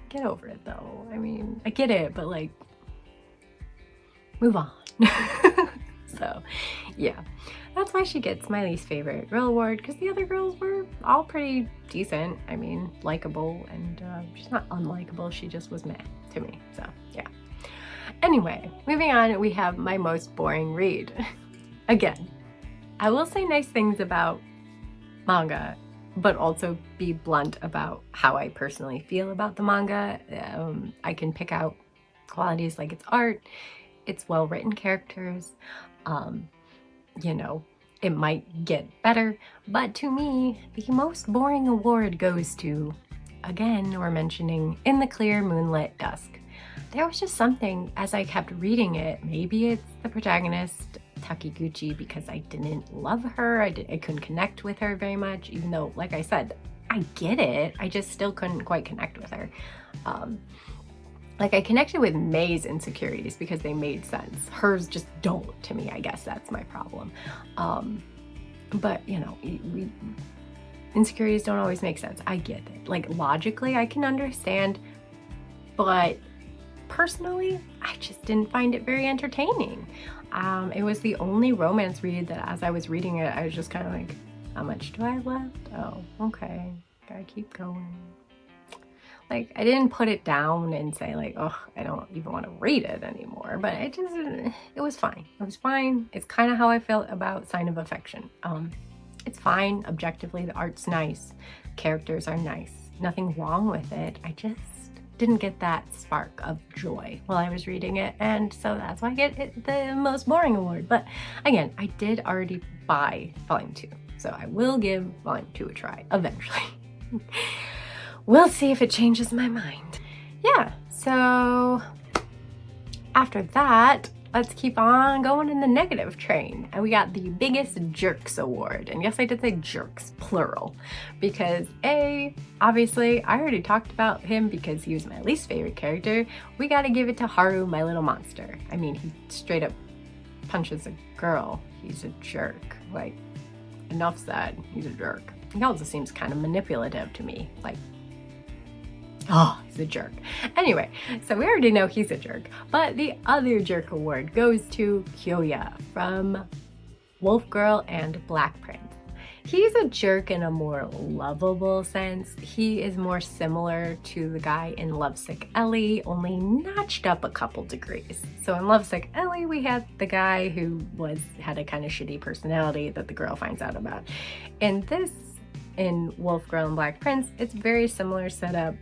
get over it though. I mean, I get it, but like, move on. So yeah, that's why she gets my least favorite girl award, because the other girls were all pretty decent. I mean, likable, and she's not unlikable, she just was meh to me. So yeah. Anyway, moving on, we have my most boring read. Again, I will say nice things about manga, but also be blunt about how I personally feel about the manga. I can pick out qualities like it's art, it's well-written characters, you know, it might get better, but to me, the most boring award goes to, again, we're mentioning In the Clear Moonlit Dusk. There was just something as I kept reading it, maybe it's the protagonist, Takiguchi, because I didn't love her, I couldn't connect with her very much, even though, like I said, I get it, I just still couldn't quite connect with her. Like I connected with May's insecurities because they made sense. Hers just don't to me, I guess that's my problem. But you know, insecurities don't always make sense. I get it. Like logically I can understand, but personally, I just didn't find it very entertaining. It was the only romance read that as I was reading it, I was just kind of like, how much do I have left? Oh, okay, gotta keep going. Like, I didn't put it down and say like, oh, I don't even want to read it anymore, but it was fine. It was fine. It's kind of how I felt about Sign of Affection. It's fine. Objectively, the art's nice. Characters are nice. Nothing wrong with it. I just didn't get that spark of joy while I was reading it, and so that's why I get the most boring award. But again, I did already buy Volume 2, so I will give Volume 2 a try eventually. We'll see if it changes my mind. Yeah, so after that, let's keep on going in the negative train. And we got the Biggest Jerks Award. And yes, I did say jerks, plural. Because obviously, I already talked about him because he was my least favorite character. We gotta give it to Haru, my little monster. I mean, he straight up punches a girl. He's a jerk. Like, enough said, he's a jerk. He also seems kind of manipulative to me. Like, oh, he's a jerk. Anyway, so we already know he's a jerk, but the other jerk award goes to Kyoya from Wolf Girl and Black Prince. He's a jerk in a more lovable sense. He is more similar to the guy in Lovesick Ellie, only notched up a couple degrees. So in Lovesick Ellie, we had the guy who had a kind of shitty personality that the girl finds out about. In Wolf Girl and Black Prince, it's very similar setup.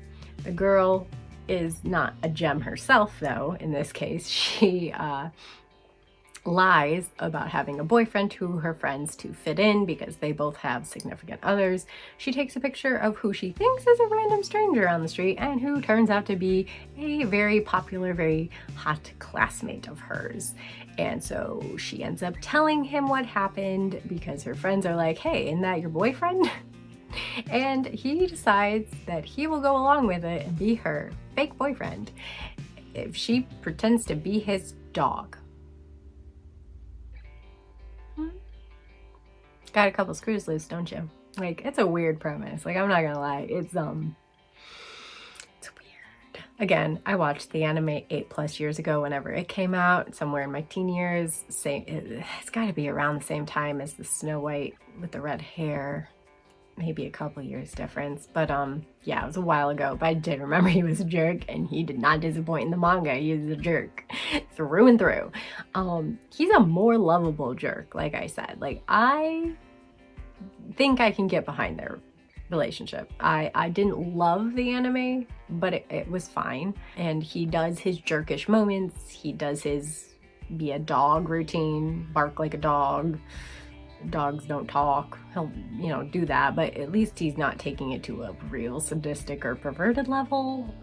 The girl is not a gem herself, though. In this case, she lies about having a boyfriend to her friends to fit in because they both have significant others. She takes a picture of who she thinks is a random stranger on the street and who turns out to be a very popular, very hot classmate of hers. And so she ends up telling him what happened because her friends are like, hey, isn't that your boyfriend? And he decides that he will go along with it and be her fake boyfriend if she pretends to be his dog. Got a couple screws loose, don't you? Like, it's a weird premise. Like, I'm not gonna lie, it's weird. Again, I watched the anime 8+ years ago whenever it came out, somewhere in my teen years. It's gotta be around the same time as the Snow White with the red hair. Maybe a couple years difference, but yeah, it was a while ago, but I did remember he was a jerk, and he did not disappoint in the manga. He is a jerk through and through. He's a more lovable jerk, like I said. Like, I think I can get behind their relationship. I didn't love the anime, but it was fine, and he does his jerkish moments. He does his be a dog routine, bark like a dog. Dogs don't talk. He'll, do that, but at least he's not taking it to a real sadistic or perverted level.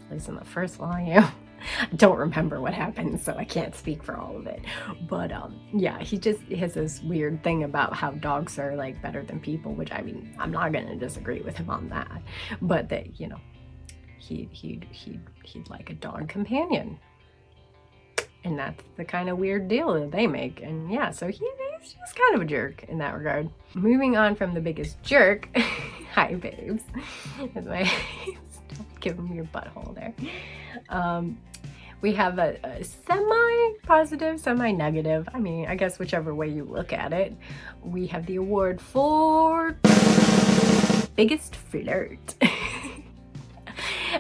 At least in the first volume. I don't remember what happened, so I can't speak for all of it. But yeah, he just has this weird thing about how dogs are like better than people, which I mean, I'm not gonna disagree with him on that. But that, he'd like a dog companion. And that's the kind of weird deal that they make. And yeah, so he's just kind of a jerk in that regard. Moving on from the biggest jerk. Hi, babes. Stop giving me your butthole there. We have a semi-positive, semi-negative. I mean, I guess whichever way you look at it. We have the award for Biggest Flirt.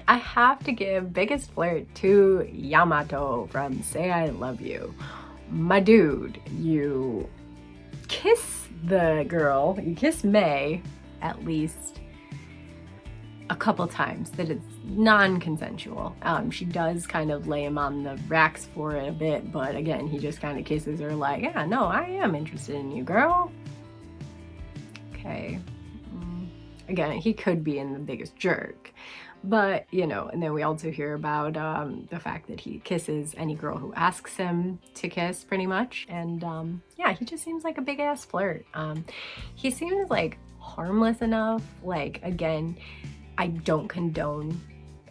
I have to give biggest flirt to Yamato from Say I Love You. My dude, you kiss the girl, you kiss May at least a couple times that it's non-consensual. She does kind of lay him on the racks for it a bit, but again, he just kind of kisses her like, yeah, no, I am interested in you, girl. Okay. Again, he could be in the biggest jerk, but you know, and then we also hear about the fact that he kisses any girl who asks him to kiss pretty much. And yeah, he just seems like a big ass flirt. He seems like harmless enough. Like, again, I don't condone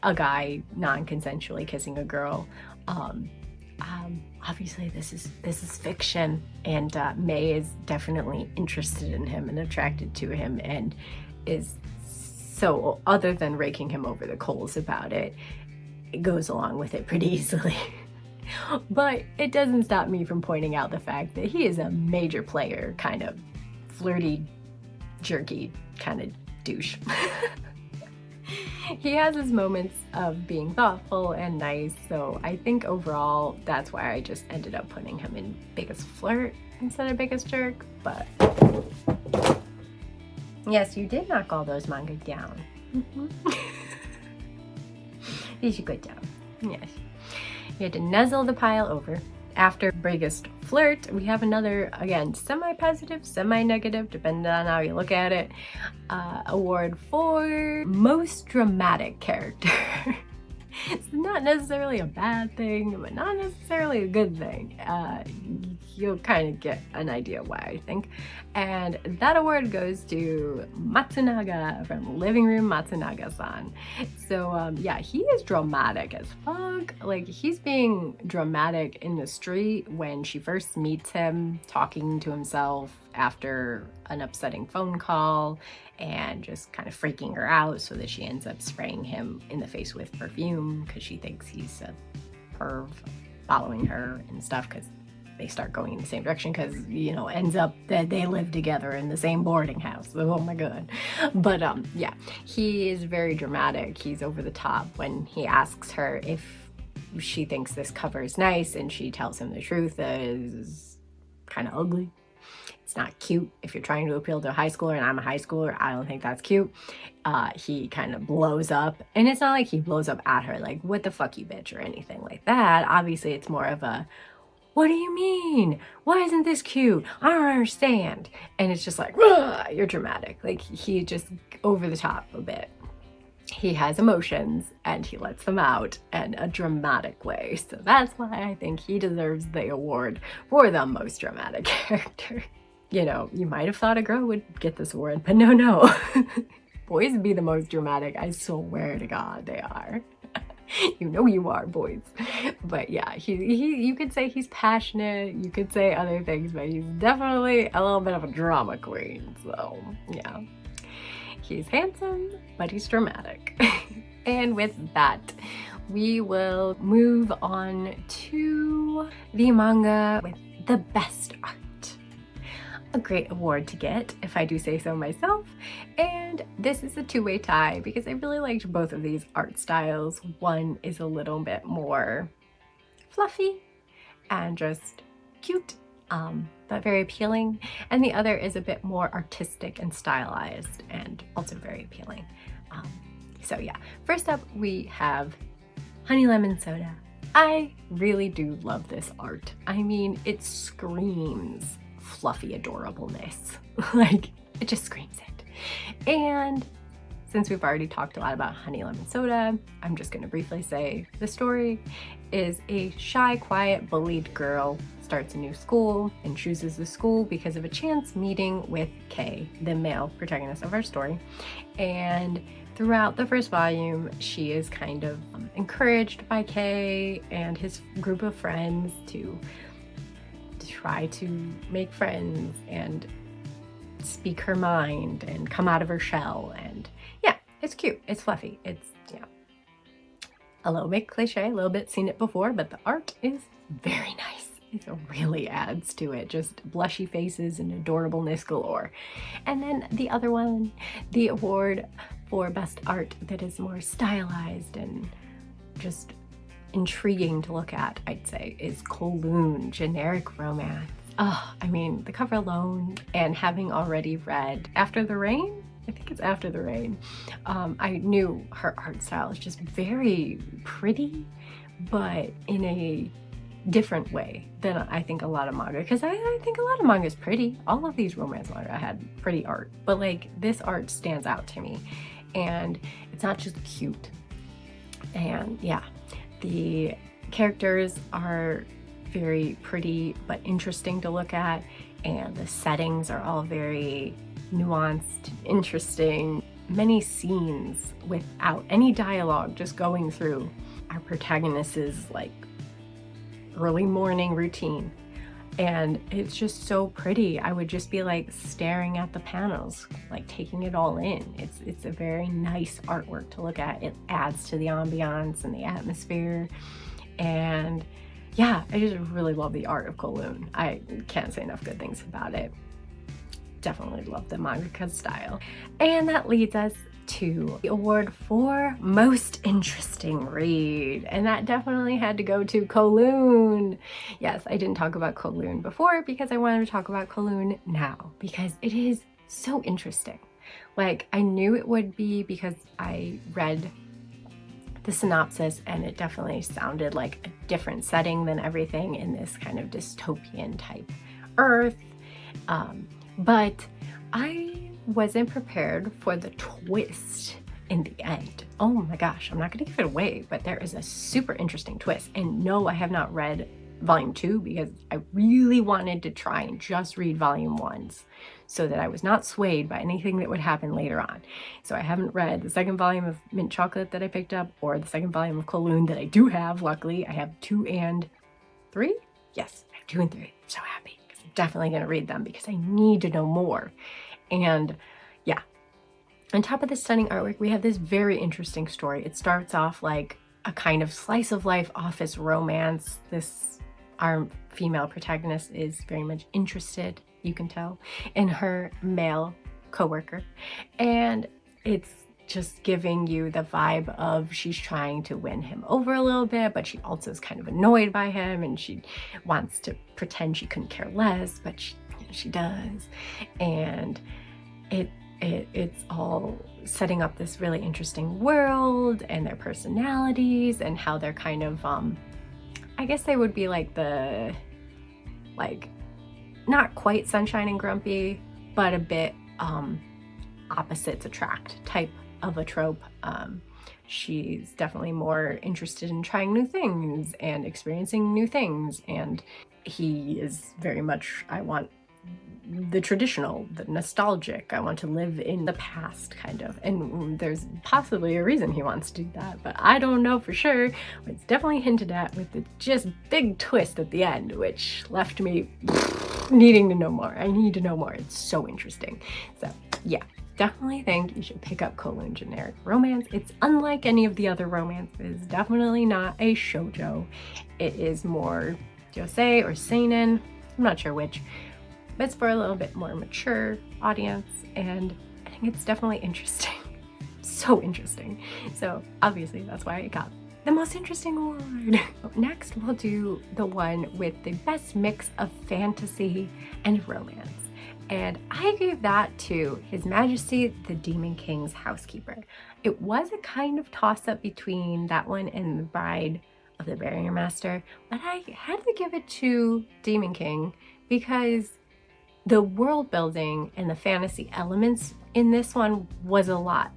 a guy non-consensually kissing a girl. Obviously this is fiction, and May is definitely interested in him and attracted to him, and is so, other than raking him over the coals about it, it goes along with it pretty easily. But it doesn't stop me from pointing out the fact that he is a major player, kind of flirty, jerky kind of douche. He has his moments of being thoughtful and nice, so I think overall that's why I just ended up putting him in biggest flirt instead of biggest jerk. But yes, you did knock all those manga down. You should good job. Yes. You had to nuzzle the pile over. After biggest flirt, we have another, again, semi-positive, semi-negative, depending on how you look at it, award for most dramatic character. It's not necessarily a bad thing, but not necessarily a good thing. You'll kind of get an idea why, I think. And that award goes to Matsunaga from Living Room Matsunaga-san. So yeah, he is dramatic as fuck. Like, he's being dramatic in the street when she first meets him, talking to himself after an upsetting phone call, and just kind of freaking her out so that she ends up spraying him in the face with perfume because she thinks he's a perv following her and stuff, because they start going in the same direction, because, you know, ends up that they live together in the same boarding house. Oh my god. But yeah, he is very dramatic. He's over the top when he asks her if she thinks this cover is nice, and she tells him the truth is kind of ugly. It's not cute. If you're trying to appeal to a high schooler, and I'm a high schooler, I don't think that's cute. He kind of blows up, and it's not like he blows up at her like, what the fuck, you bitch, or anything like that. Obviously, it's more of a, what do you mean? Why isn't this cute? I don't understand. And it's just like, you're dramatic. Like, he just over the top a bit. He has emotions, and he lets them out in a dramatic way. So that's why I think he deserves the award for the most dramatic character. You know, you might have thought a girl would get this award, but no. Boys be the most dramatic. I swear to God, they are. You know you are, boys. But yeah, you could say he's passionate, you could say other things, but he's definitely a little bit of a drama queen. So yeah, he's handsome, but he's dramatic. And with that, we will move on to the manga with the best art. A great award to get, if I do say so myself. And this is a two-way tie because I really liked both of these art styles. One is a little bit more fluffy and just cute, but very appealing. And the other is a bit more artistic and stylized and also very appealing. So yeah, first up we have Honey Lemon Soda. I really do love this art. I mean, it screams fluffy adorableness. Like, it just screams it. And since we've already talked a lot about Honey Lemon Soda, I'm just going to briefly say the story is a shy, quiet, bullied girl starts a new school and chooses the school because of a chance meeting with Kay, the male protagonist of our story. And throughout the first volume, she is kind of encouraged by Kay and his group of friends to try to make friends and speak her mind and come out of her shell. And yeah, it's cute, it's fluffy, it's, yeah, a little bit cliche, a little bit seen it before, but the art is very nice. It really adds to it, just blushy faces and adorableness galore. And then the other one, the award for best art that is more stylized and just intriguing to look at, I'd say, is Kowloon, generic romance. Oh, I mean, the cover alone, and having already read After the Rain, I think it's After the Rain, I knew her art style is just very pretty, but in a different way than I think a lot of manga, because I think a lot of manga is pretty. All of these romance manga had pretty art, but like this art stands out to me, and it's not just cute. And yeah, the characters are very pretty but interesting to look at, and the settings are all very nuanced, interesting. Many scenes without any dialogue, just going through our protagonist's like early morning routine, and it's just so pretty. I would just be like staring at the panels, like taking it all in. It's a very nice artwork to look at. It adds to the ambiance and the atmosphere, and yeah, I just really love the art of Kowloon. I can't say enough good things about it. Definitely love the mangaka style. And that leads us to the award for most interesting read, and that definitely had to go to Kowloon. Yes, I didn't talk about Kowloon before because I wanted to talk about Kowloon now because it is so interesting. Like, I knew it would be because I read the synopsis and it definitely sounded like a different setting than everything in this kind of dystopian type Earth, but I wasn't prepared for the twist in the end. Oh my gosh, I'm not gonna give it away, but there is a super interesting twist. And no, I have not read volume 2 because I really wanted to try and just read volume 1s so that I was not swayed by anything that would happen later on. So I haven't read the second volume of Mint Chocolate that I picked up, or the second volume of Kowloon that I do have. Luckily, I have 2 and 3. Yes, I have 2 and 3. I'm so happy because I'm definitely gonna read them because I need to know more. And yeah, on top of this stunning artwork, we have this very interesting story. It starts off like a kind of slice of life office romance. Our female protagonist is very much interested, you can tell, in her male coworker. And it's just giving you the vibe of she's trying to win him over a little bit, but she also is kind of annoyed by him, and she wants to pretend she couldn't care less, but she does. And it's all setting up this really interesting world and their personalities and how they're kind of I guess they would be like the, like, not quite sunshine and grumpy, but a bit opposites attract type of a trope. She's definitely more interested in trying new things and experiencing new things, and he is very much, I want the traditional, the nostalgic, I want to live in the past kind of, and there's possibly a reason he wants to do that, but I don't know for sure. But it's definitely hinted at with the just big twist at the end, which left me needing to know more. I need to know more. It's so interesting. So yeah, definitely think you should pick up Kowloon generic romance. It's unlike any of the other romances. Definitely not a shoujo. It is more josei or seinen, I'm not sure which, but it's for a little bit more mature audience, and I think it's definitely interesting. So interesting. So obviously that's why it got the most interesting award. Next, we'll do the one with the best mix of fantasy and romance, and I gave that to His Majesty the Demon King's Housekeeper. It was a kind of toss-up between that one and The Bride of the Barrier Master, but I had to give it to Demon King because the world building and the fantasy elements in this one was a lot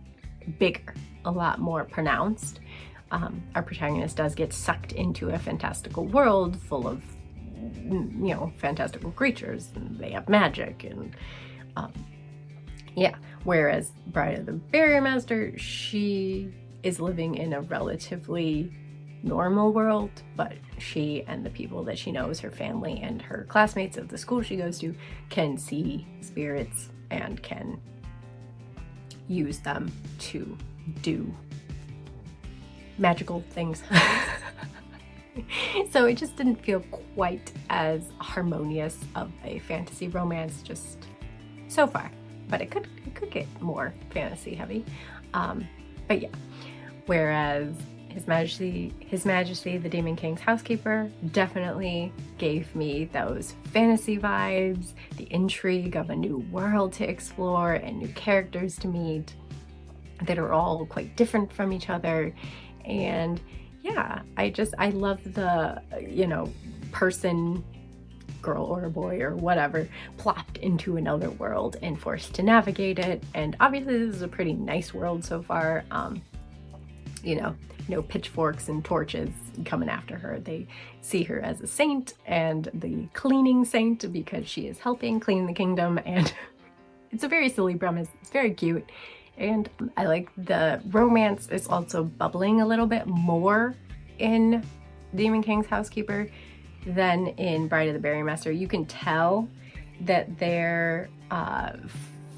bigger, a lot more pronounced. Our protagonist does get sucked into a fantastical world full of, you know, fantastical creatures, and they have magic, and yeah. Whereas Bride of the Barrier Master, she is living in a relatively normal world, but she and the people that she knows, her family and her classmates of the school she goes to, can see spirits and can use them to do magical things. So it just didn't feel quite as harmonious of a fantasy romance just so far, but it could get more fantasy heavy. But yeah, whereas His Majesty, the Demon King's housekeeper, definitely gave me those fantasy vibes, the intrigue of a new world to explore and new characters to meet that are all quite different from each other. And yeah, I love the, person, girl or a boy or whatever, plopped into another world and forced to navigate it. And obviously this is a pretty nice world so far. No pitchforks and torches coming after her. They see her as a saint, and the cleaning saint, because she is helping clean the kingdom. And it's a very silly premise. It's very cute. And I like the romance is also bubbling a little bit more in Demon King's housekeeper than in Bride of the Berry Master. You can tell that their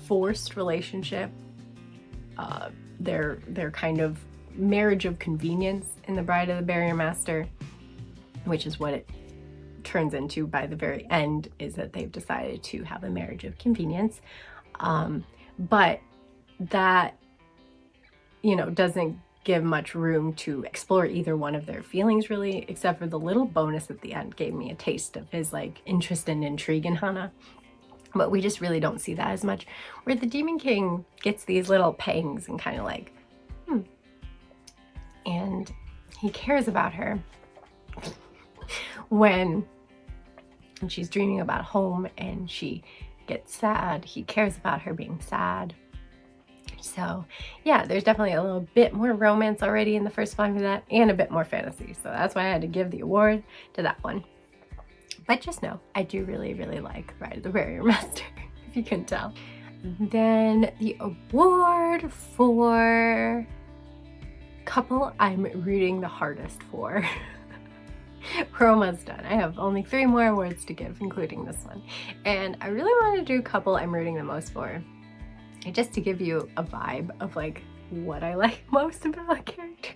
forced relationship, their kind of marriage of convenience in the Bride of the Berry Master, which is what it turns into by the very end, is that they've decided to have a marriage of convenience. But that, doesn't give much room to explore either one of their feelings really, except for the little bonus at the end gave me a taste of his interest and intrigue in Hana. But we just really don't see that as much, where the Demon King gets these little pangs and kind of and he cares about her when she's dreaming about home and she gets sad. He cares about her being sad. So yeah, there's definitely a little bit more romance already in the first 5 of that, and a bit more fantasy. So that's why I had to give the award to that one. But just know, I do really, really like Bride of the Berry Master, if you can tell. Then the award for couple I'm rooting the hardest for. We're almost done. I have only 3 more awards to give, including this one. And I really want to do couple I'm rooting the most for, just to give you a vibe of what I like most about characters.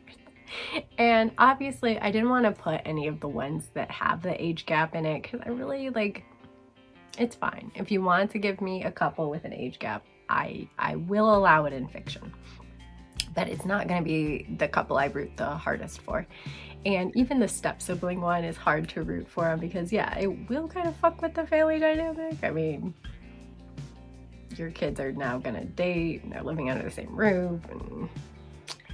And obviously I didn't want to put any of the ones that have the age gap in it, because I really it's fine. If you want to give me a couple with an age gap, I will allow it in fiction. But it's not going to be the couple I root the hardest for. And even the step sibling one is hard to root for, because yeah, it will kind of fuck with the family dynamic. I mean, your kids are now going to date and they're living under the same roof, and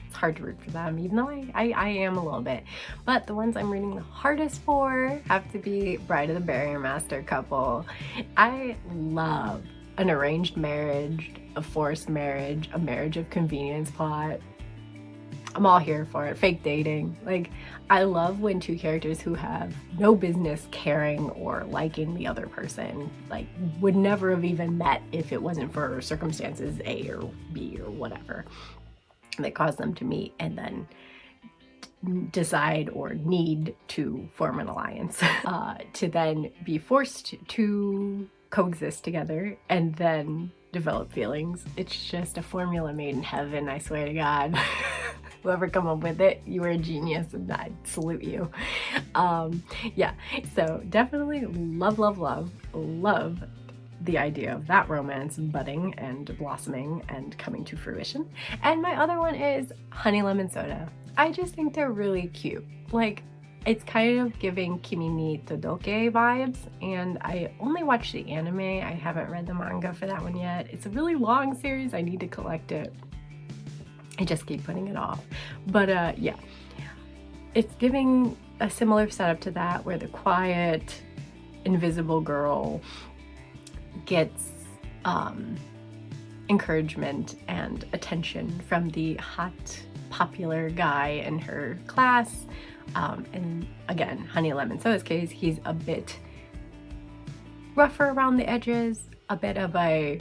it's hard to root for them, even though I am a little bit. But the ones I'm rooting the hardest for have to be Bride of the Berry Master couple. I love an arranged marriage, a forced marriage, a marriage of convenience plot. I'm all here for it. Fake dating. I love when 2 characters who have no business caring or liking the other person, would never have even met if it wasn't for circumstances A or B or whatever that caused them to meet, and then decide or need to form an alliance, to then be forced to coexist together and then develop feelings. It's just a formula made in heaven, I swear to God. Whoever come up with it, you are a genius, and I salute you. Yeah, so definitely love the idea of that romance budding and blossoming and coming to fruition. And my other one is Honey Lemon Soda. I just think they're really cute. It's kind of giving Kimi ni Todoke vibes, and I only watched the anime. I haven't read the manga for that one yet. It's a really long series. I need to collect it. I just keep putting it off. But yeah, it's giving a similar setup to that, where the quiet, invisible girl gets encouragement and attention from the hot, popular guy in her class. And again, Honey Lemon Soda's case, he's a bit rougher around the edges, a bit of a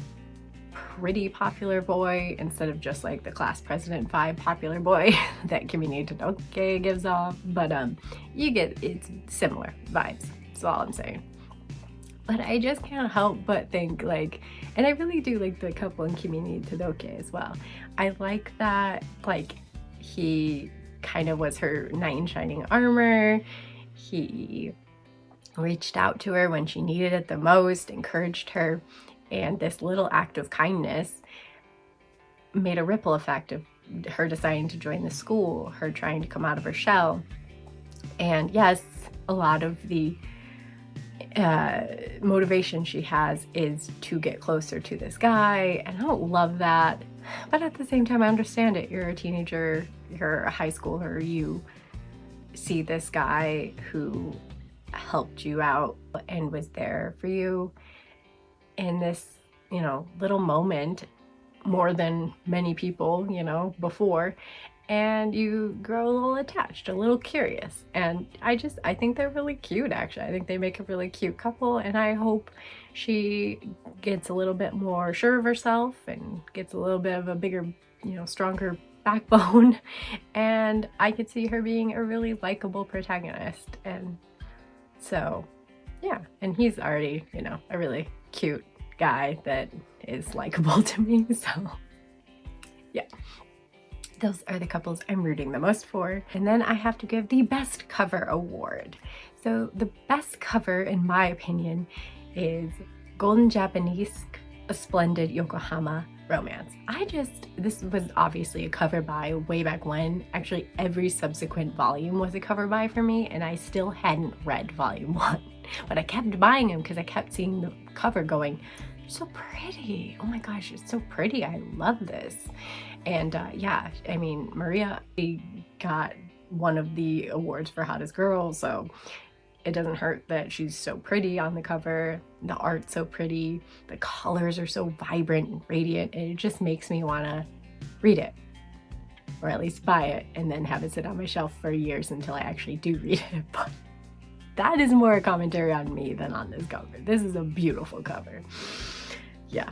pretty popular boy instead of just the class president vibe popular boy that Kimi ni Todoke gives off. But you get, it's similar vibes. That's all I'm saying. But I just can't help but think and I really do like the couple in Kimi ni Todoke as well. I like that he kind of was her knight in shining armor. He reached out to her when she needed it the most, encouraged her, and this little act of kindness made a ripple effect of her deciding to join the school, her trying to come out of her shell. And yes, a lot of the motivation she has is to get closer to this guy, and I don't love that, but at the same time I understand it. You're a teenager, you're a high schooler, you see this guy who helped you out and was there for you in this, you know, little moment more than many people, you know, before, and you grow a little attached, a little curious. And I think they're really cute, actually. I think they make a really cute couple, and I hope she gets a little bit more sure of herself and gets a little bit of a bigger, you know, stronger backbone. And I could see her being a really likable protagonist. And so, yeah, and he's already, you know, a really cute guy that is likable to me, so yeah. Those are the couples I'm rooting the most for. And then I have to give the best cover award. So the best cover, in my opinion, is Golden Japanese, A Splendid Yokohama Romance. This was obviously a cover by way back when. Actually, every subsequent volume was a cover by for me, and I still hadn't read volume 1. But I kept buying them because I kept seeing the cover going, so pretty. Oh my gosh, it's so pretty. I love this. And yeah, I mean, Maria got one of the awards for hottest girl, so it doesn't hurt that she's so pretty on the cover. The art's so pretty. The colors are so vibrant and radiant, and it just makes me want to read it, or at least buy it and then have it sit on my shelf for years until I actually do read it. But that is more a commentary on me than on this cover. This is a beautiful cover. Yeah.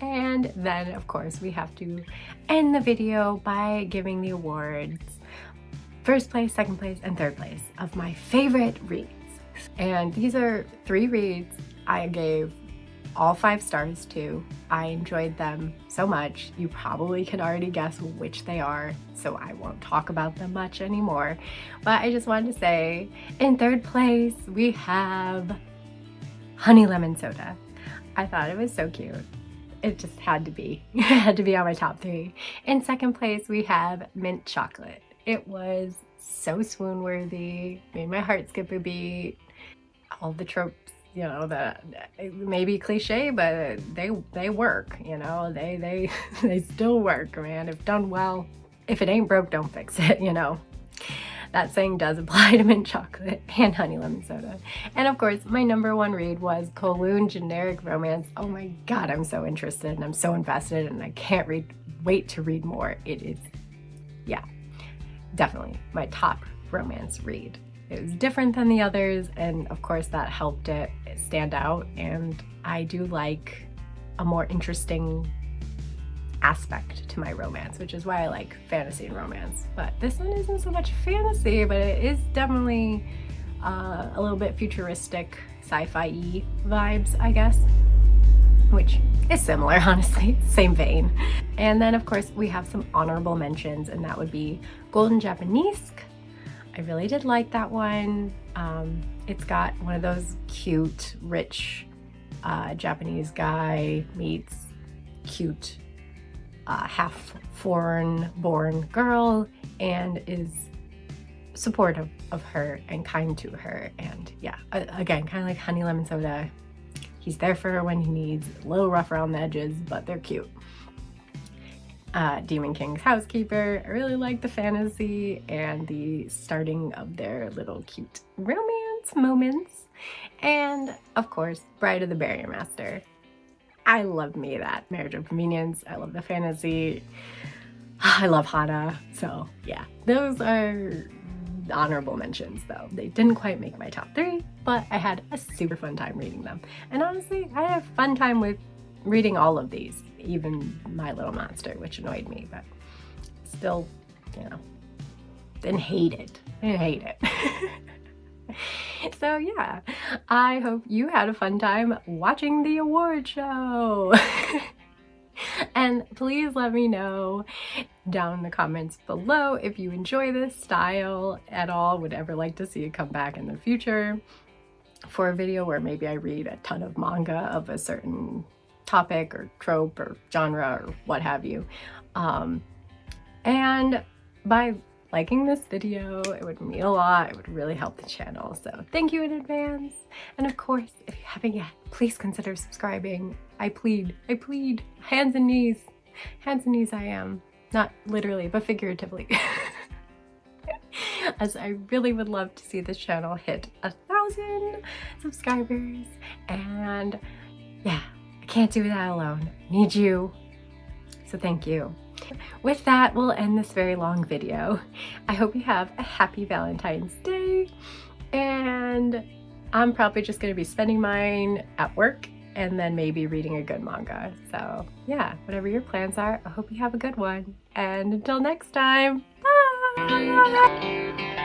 And then, of course, we have to end the video by giving the awards, first place, second place, and third place of my favorite reads. And these are 3 reads I gave all 5 stars to. I enjoyed them so much. You probably can already guess which they are, so I won't talk about them much anymore. But I just wanted to say, in third place, we have Honey Lemon Soda. I thought it was so cute. It just had to be. It had to be on my top 3. In second place, we have Mint Chocolate. It was so swoon-worthy, made my heart skip a beat. All the tropes, you know, that may be cliche, but they work, you know, they still work, man. If done well, if it ain't broke, don't fix it, you know. That saying does apply to Mint Chocolate and Honey Lemon Soda. And of course, my number 1 read was Kowloon Generic Romance. Oh my god, I'm so interested and I'm so invested and I can't wait to read more. It is, yeah, definitely my top romance read. It was different than the others, and of course that helped it stand out. And I do like a more interesting aspect to my romance, which is why I like fantasy and romance. But this one isn't so much fantasy, but it is definitely a little bit futuristic, sci-fi-y vibes, I guess, which is similar, honestly, same vein. And then of course we have some honorable mentions, and that would be Golden Japanese. I really did like that one. It's got one of those cute, rich Japanese guy meets cute half foreign born girl, and is supportive of her and kind to her. And yeah, again, kind of like Honey Lemon Soda, he's there for her when he needs, a little rough around the edges, but they're cute. Demon King's Housekeeper, I really like the fantasy and the starting of their little cute romance moments. And of course, Bride of the Barrier Master. I love me that Marriage of Convenience. I love the fantasy. I love Hana. So yeah, those are honorable mentions though. They didn't quite make my top 3, but I had a super fun time reading them. And honestly, I had a fun time with reading all of these, even My Little Monster, which annoyed me, but still, you know, didn't hate it. So yeah, I hope you had a fun time watching the award show. And please let me know down in the comments below if you enjoy this style at all, would ever like to see it come back in the future for a video where maybe I read a ton of manga of a certain topic or trope or genre or what have you. And by liking this video, it would mean a lot. It would really help the channel. So thank you in advance. And of course, if you haven't yet, please consider subscribing. I plead, hands and knees. Hands and knees I am. Not literally, but figuratively. As I really would love to see this channel hit 1,000 subscribers. And yeah, I can't do that alone. I need you. So thank you. With that, we'll end this very long video. I hope you have a happy Valentine's Day. And I'm probably just going to be spending mine at work and then maybe reading a good manga. So yeah, whatever your plans are, I hope you have a good one. And until next time, bye!